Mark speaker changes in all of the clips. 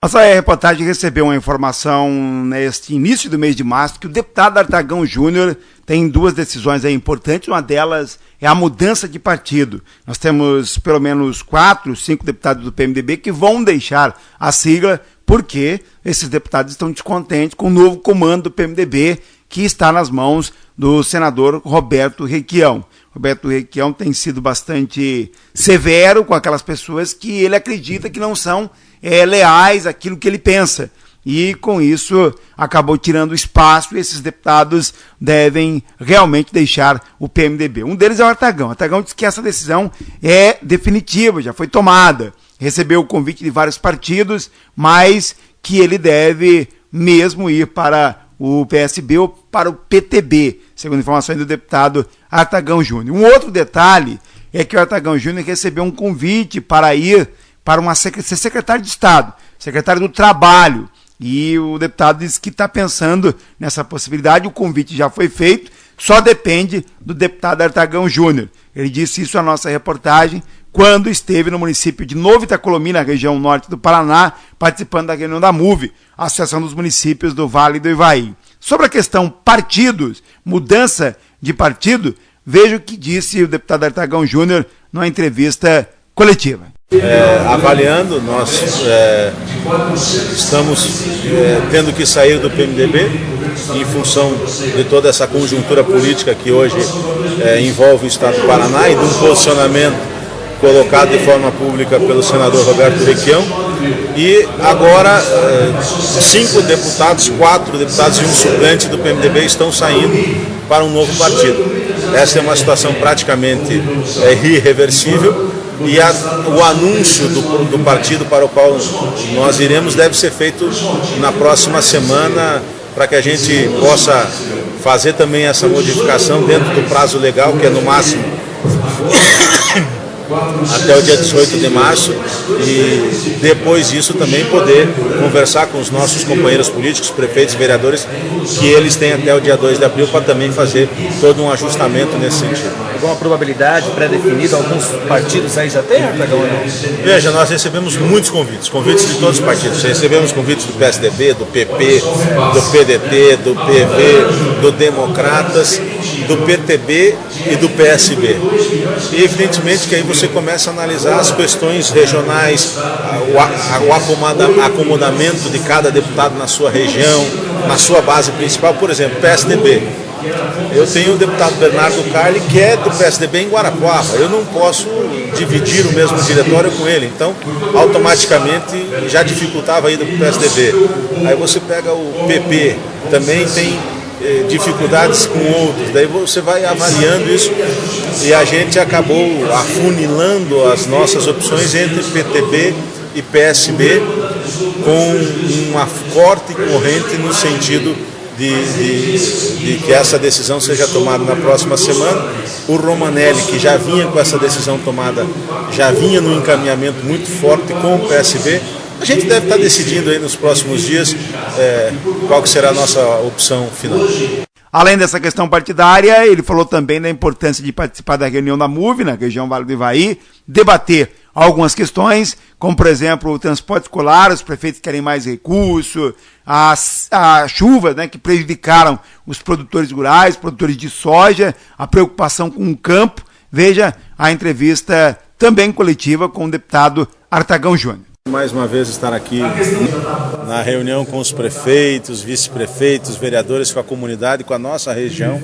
Speaker 1: Nossa reportagem recebeu uma informação neste início do mês de março que o deputado Artagão Júnior tem duas decisões aí importantes. Uma delas é a mudança de partido. Nós temos pelo menos 4, 5 deputados do PMDB que vão deixar a sigla porque esses deputados estão descontentes com o novo comando do PMDB que está nas mãos do senador Roberto Requião. Roberto Requião tem sido bastante severo com aquelas pessoas que ele acredita que não são leais àquilo que ele pensa. E com isso acabou tirando espaço e esses deputados devem realmente deixar o PMDB. Um deles é o Artagão. O Artagão disse que essa decisão é definitiva, já foi tomada. Recebeu o convite de vários partidos, mas que ele deve mesmo ir para o PSB ou para o PTB, segundo informações do deputado Artagão Júnior. Um outro detalhe é que o Artagão Júnior recebeu um convite para ir para ser secretário de Estado, secretário do Trabalho, e o deputado disse que está pensando nessa possibilidade. O convite já foi feito, só depende do deputado Artagão Júnior. Ele disse isso à nossa reportagem quando esteve no município de Novo Itacolomi, na região norte do Paraná, participando da reunião da MUV, a Associação dos Municípios do Vale do Ivaí. Sobre a questão partidos, mudança de partido, veja o que disse o deputado Artagão Júnior numa entrevista coletiva.
Speaker 2: Avaliando, nós estamos tendo que sair do PMDB em função de toda essa conjuntura política que hoje envolve o Estado do Paraná e de um posicionamento colocado de forma pública pelo senador Roberto Requião. E agora 5 deputados, 4 deputados e um suplente do PMDB estão saindo para um novo partido. Essa é uma situação praticamente irreversível. E o anúncio do partido para o qual nós iremos deve ser feito na próxima semana, para que a gente possa fazer também essa modificação dentro do prazo legal, que é no máximo até o dia 18 de março, e depois disso também poder conversar com os nossos companheiros políticos, prefeitos e vereadores, que eles têm até o dia 2 de abril para também fazer todo um ajustamento nesse sentido.
Speaker 3: Alguma probabilidade pré-definida? Alguns partidos aí já tem, Artagão, ou não?
Speaker 2: Veja, nós recebemos muitos convites de todos os partidos. Recebemos convites do PSDB, do PP, do PDT, do PV, do Democratas, do PTB e do PSB. E evidentemente que aí você começa a analisar as questões regionais, o acomodamento de cada deputado na sua região, na sua base principal. Por exemplo, PSDB. Eu tenho o deputado Bernardo Carli, que é do PSDB em Guarapuava. Eu não posso dividir o mesmo diretório com ele, então automaticamente já dificultava a ida para o PSDB. Aí você pega o PP, também tem dificuldades com outros, daí você vai avaliando isso e a gente acabou afunilando as nossas opções entre PTB e PSB com uma forte corrente no sentido de que essa decisão seja tomada na próxima semana. O Romanelli, que já vinha com essa decisão tomada, já vinha no encaminhamento muito forte com o PSB. A gente deve estar decidindo aí nos próximos dias qual que será a nossa opção final.
Speaker 1: Além dessa questão partidária, ele falou também da importância de participar da reunião da MUV, na região Vale do Ivaí, debater algumas questões, como por exemplo o transporte escolar, os prefeitos querem mais recurso, as chuvas, né, que prejudicaram os produtores rurais, produtores de soja, a preocupação com o campo. Veja a entrevista também coletiva com o deputado Artagão Júnior.
Speaker 2: Mais uma vez estar aqui na reunião com os prefeitos, vice-prefeitos, vereadores, com a comunidade, com a nossa região,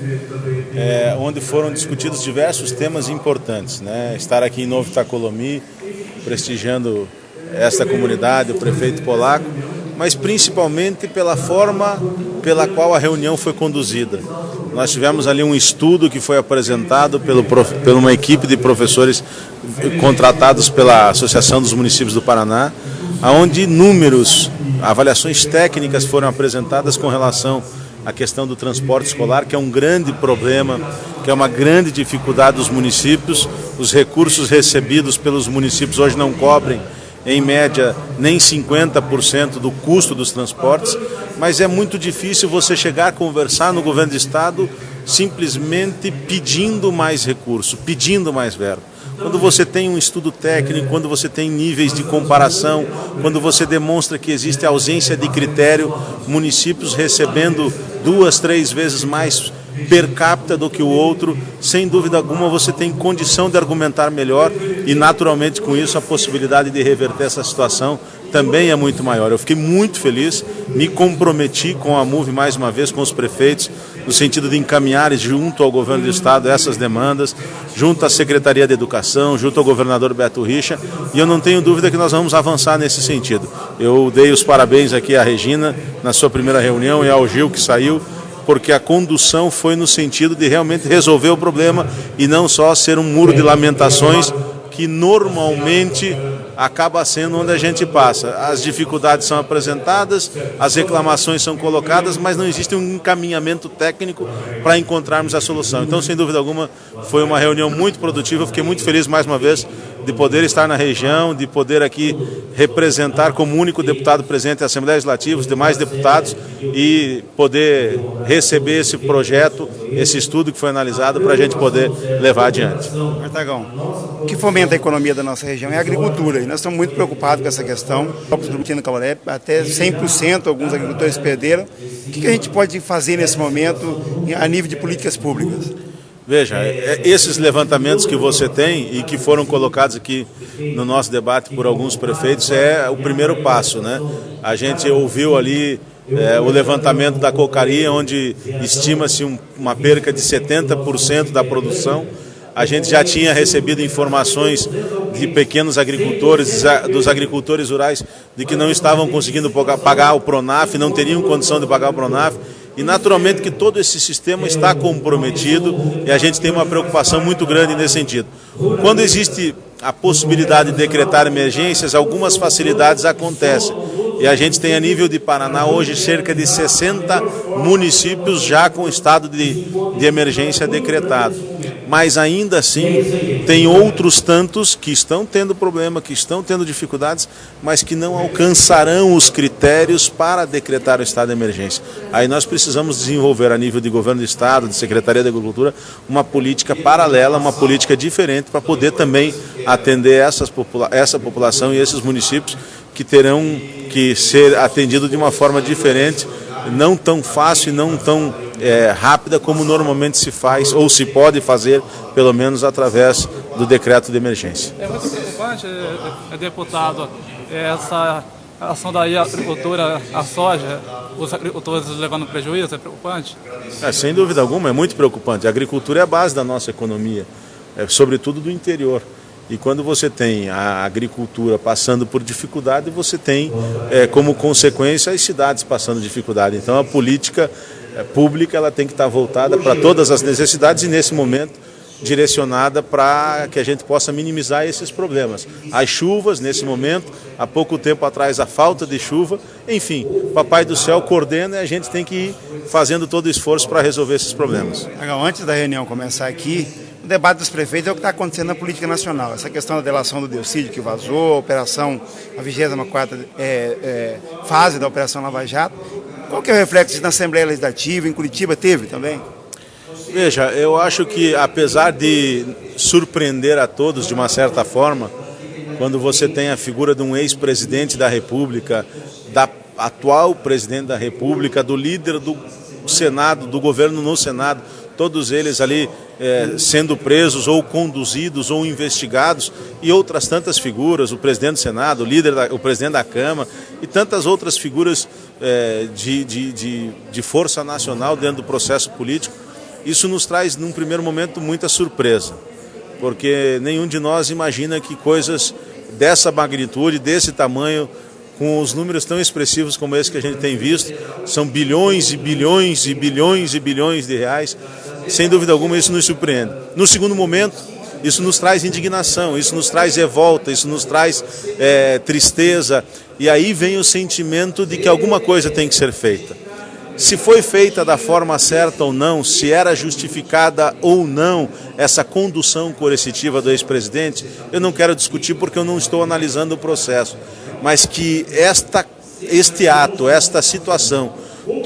Speaker 2: onde foram discutidos diversos temas importantes, né? Estar aqui em Novo Itacolomi, prestigiando esta comunidade, o prefeito polaco, mas principalmente pela forma pela qual a reunião foi conduzida. Nós tivemos ali um estudo que foi apresentado por uma equipe de professores contratados pela Associação dos Municípios do Paraná, onde números, avaliações técnicas foram apresentadas com relação à questão do transporte escolar, que é um grande problema, que é uma grande dificuldade dos municípios. Os recursos recebidos pelos municípios hoje não cobrem, em média, nem 50% do custo dos transportes, mas é muito difícil você chegar a conversar no governo do Estado simplesmente pedindo mais recurso, pedindo mais verba. Quando você tem um estudo técnico, quando você tem níveis de comparação, quando você demonstra que existe ausência de critério, municípios recebendo 2, 3 vezes mais per capita do que o outro, sem dúvida alguma você tem condição de argumentar melhor e naturalmente com isso a possibilidade de reverter essa situação também é muito maior. Eu fiquei muito feliz, me comprometi com a MUV mais uma vez, com os prefeitos, no sentido de encaminhar junto ao governo do estado essas demandas, junto à Secretaria de Educação, junto ao governador Beto Richa, e eu não tenho dúvida que nós vamos avançar nesse sentido. Eu dei os parabéns aqui à Regina na sua primeira reunião e ao Gil que saiu, porque a condução foi no sentido de realmente resolver o problema e não só ser um muro de lamentações que normalmente acaba sendo onde a gente passa. As dificuldades são apresentadas, as reclamações são colocadas, mas não existe um encaminhamento técnico para encontrarmos a solução. Então, sem dúvida alguma, foi uma reunião muito produtiva. Eu fiquei muito feliz mais uma vez de poder estar na região, de poder aqui representar como único deputado presente a Assembleia Legislativa, os demais deputados, e poder receber esse projeto, esse estudo que foi analisado para a gente poder levar adiante.
Speaker 1: Artagão, o que fomenta a economia da nossa região é a agricultura, e nós estamos muito preocupados com essa questão. No Cabaré, até 100% alguns agricultores perderam. O que a gente pode fazer nesse momento a nível de políticas públicas?
Speaker 2: Veja, esses levantamentos que você tem e que foram colocados aqui no nosso debate por alguns prefeitos é o primeiro passo, né? A gente ouviu ali o levantamento da cocaria, onde estima-se uma perca de 70% da produção. A gente já tinha recebido informações de pequenos agricultores, dos agricultores rurais, de que não estavam conseguindo pagar o Pronaf, não teriam condição de pagar o Pronaf. E naturalmente que todo esse sistema está comprometido e a gente tem uma preocupação muito grande nesse sentido. Quando existe a possibilidade de decretar emergências, algumas facilidades acontecem. E a gente tem a nível de Paraná hoje cerca de 60 municípios já com estado de emergência decretado. Mas ainda assim tem outros tantos que estão tendo problema, que estão tendo dificuldades, mas que não alcançarão os critérios para decretar o estado de emergência. Aí nós precisamos desenvolver a nível de governo do estado, de Secretaria da Agricultura, uma política paralela, uma política diferente para poder também atender essa população e esses municípios que terão que ser atendidos de uma forma diferente, não tão fácil e não tão rápida como normalmente se faz, ou se pode fazer, pelo menos através do decreto de emergência.
Speaker 4: É muito preocupante, deputado, essa ação da agricultura, a soja, os agricultores levando prejuízo, é preocupante?
Speaker 2: Sem dúvida alguma, é muito preocupante. A agricultura é a base da nossa economia, sobretudo do interior. E quando você tem a agricultura passando por dificuldade, você tem como consequência as cidades passando dificuldade. Então a política pública ela tem que estar voltada para todas as necessidades e nesse momento direcionada para que a gente possa minimizar esses problemas. As chuvas nesse momento, há pouco tempo atrás a falta de chuva, enfim, o Papai do Céu coordena e a gente tem que ir fazendo todo o esforço para resolver esses problemas.
Speaker 1: Antes da reunião começar aqui, o debate dos prefeitos é o que está acontecendo na política nacional. Essa questão da delação do Delcídio que vazou, a 24ª fase da Operação Lava Jato. Qual que é o reflexo na Assembleia Legislativa? Em Curitiba teve também?
Speaker 2: Veja, eu acho que apesar de surpreender a todos de uma certa forma, quando você tem a figura de um ex-presidente da República, da atual presidente da República, do líder do Senado, do governo no Senado, todos eles ali sendo presos ou conduzidos ou investigados, e outras tantas figuras, o presidente do Senado, o presidente da Câmara e tantas outras figuras de força nacional dentro do processo político. Isso nos traz, num primeiro momento, muita surpresa, porque nenhum de nós imagina que coisas dessa magnitude, desse tamanho, com os números tão expressivos como esse que a gente tem visto, são bilhões e bilhões e bilhões e bilhões de reais. Sem dúvida alguma, isso nos surpreende. No segundo momento, isso nos traz indignação, isso nos traz revolta, isso nos traz tristeza, e aí vem o sentimento de que alguma coisa tem que ser feita. Se foi feita da forma certa ou não, se era justificada ou não essa condução coercitiva do ex-presidente, eu não quero discutir porque eu não estou analisando o processo. Mas que este ato, esta situação,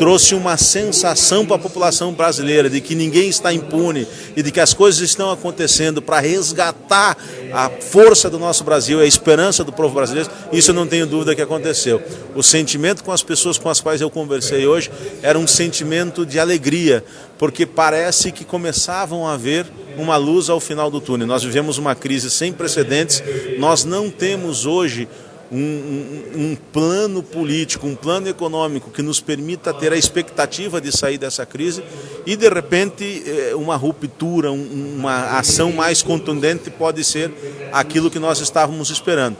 Speaker 2: trouxe uma sensação para a população brasileira de que ninguém está impune e de que as coisas estão acontecendo para resgatar a força do nosso Brasil, a esperança do povo brasileiro. Isso eu não tenho dúvida que aconteceu. O sentimento com as pessoas com as quais eu conversei hoje era um sentimento de alegria, porque parece que começavam a ver uma luz ao final do túnel. Nós vivemos uma crise sem precedentes, nós não temos hoje um plano político, um plano econômico que nos permita ter a expectativa de sair dessa crise e, de repente, uma ruptura, uma ação mais contundente pode ser aquilo que nós estávamos esperando.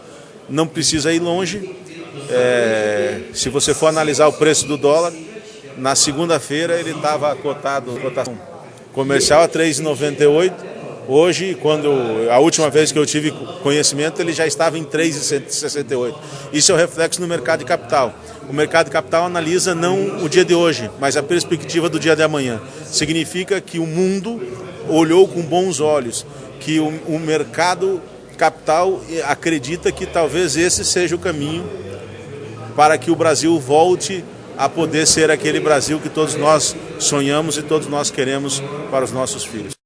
Speaker 2: Não precisa ir longe. Se você for analisar o preço do dólar, na segunda-feira ele estava cotado, cotação comercial a 3,98. Hoje, a última vez que eu tive conhecimento, ele já estava em 3,68. Isso é o reflexo no mercado de capital. O mercado de capital analisa não o dia de hoje, mas a perspectiva do dia de amanhã. Significa que o mundo olhou com bons olhos, que o mercado capital acredita que talvez esse seja o caminho para que o Brasil volte a poder ser aquele Brasil que todos nós sonhamos e todos nós queremos para os nossos filhos.